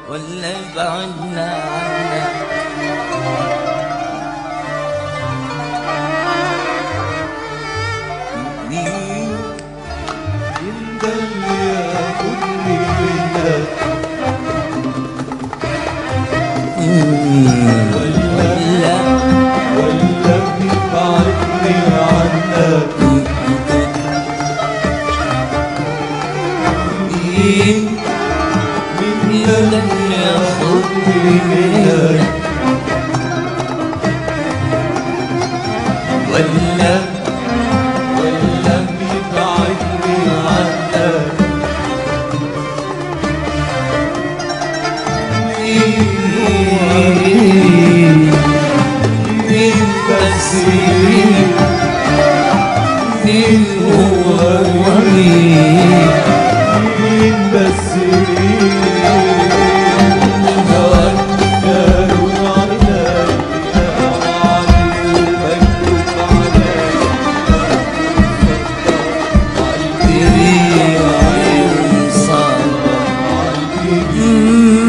ولا بعدنا عنك انت اللي ياخدني منك ولا بيبعدني عنك مين اللي ياخدني منك ولا بيبعدني عنك مين بس مين هو مين بس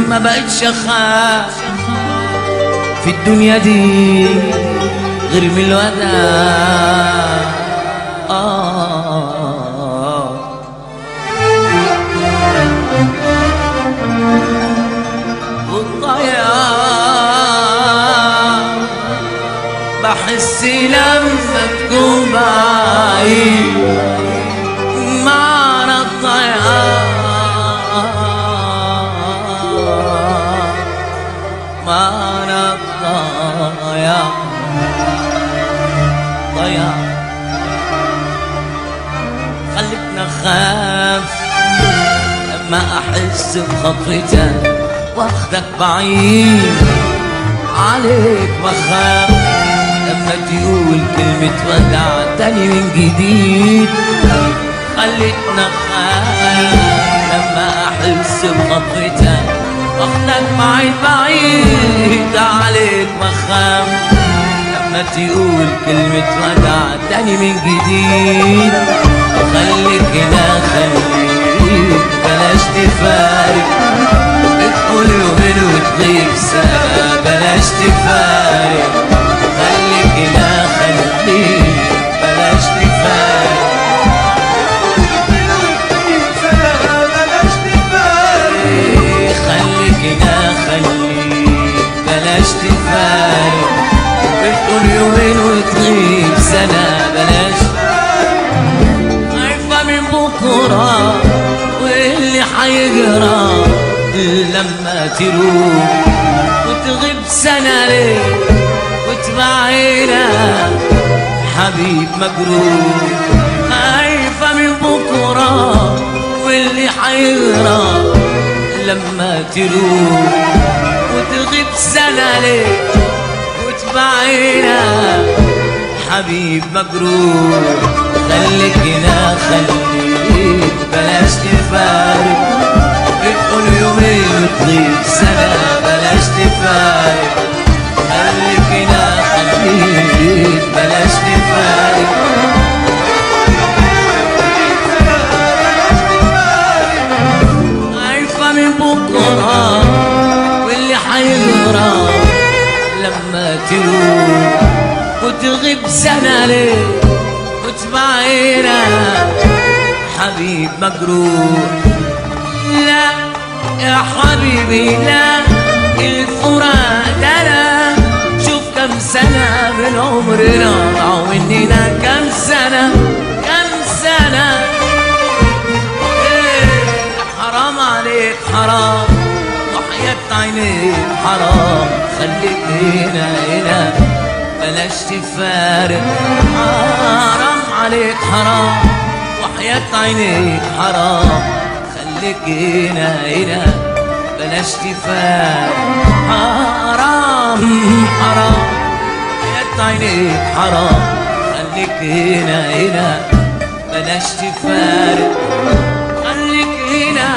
ما بقتش اخاف في الدنيا دي غير من الوداع والضياع بحس لما تكون بعيد معنى الضياع معنى الضياع ضياع خلتنا نخاف لما احس بخطوتك واخدك بعيد عليك بخاف لما تقول كلمة وداع تاني من جديد خلتنا نخاف لما احس بخطوتك واخدك بعيد عليك بخاف لما تقول كلمة وداع تاني من جديد خليك هنا خليك بلاش تفارق تدخل يومين وتغيب سنة بلاش تفارق خليك هنا خليك بلاش تفارق خليك هنا خليك بلاش تفارق بتقول يومين وتغيب سنة بلاش خايفة من بكرة واللي حيجرى لما تروح وتغيب سنة ليه وتبعينا حبيب مجروح خايفة من بكرة واللي حيجرى لما تروح وتغيب سنة ليه وتبعينا حبيب مجروح خليك هنا خليك بلاش تفارق بتقول يومين وتغيب سنة بلاش تفارق خليك هنا خليك بلاش تفارق خايفة من بكرة واللي حيجرى لما تروح وتغيب سنة ليه وتبعينا حبيب مجروح لا يا حبيبي لا الفراق ده لا شوف كم سنة من عمرنا ضاعوا مننا كم سنة حرام عليك حرام وحياة عينيك حرام خليك هنا بلاش تفارق حرام عليك حرام وحياة عينيك حرام خليك هنا بلاش تفارق حرام وحياة عينيك حرام خليك هنا بلاش تفارق خليك هنا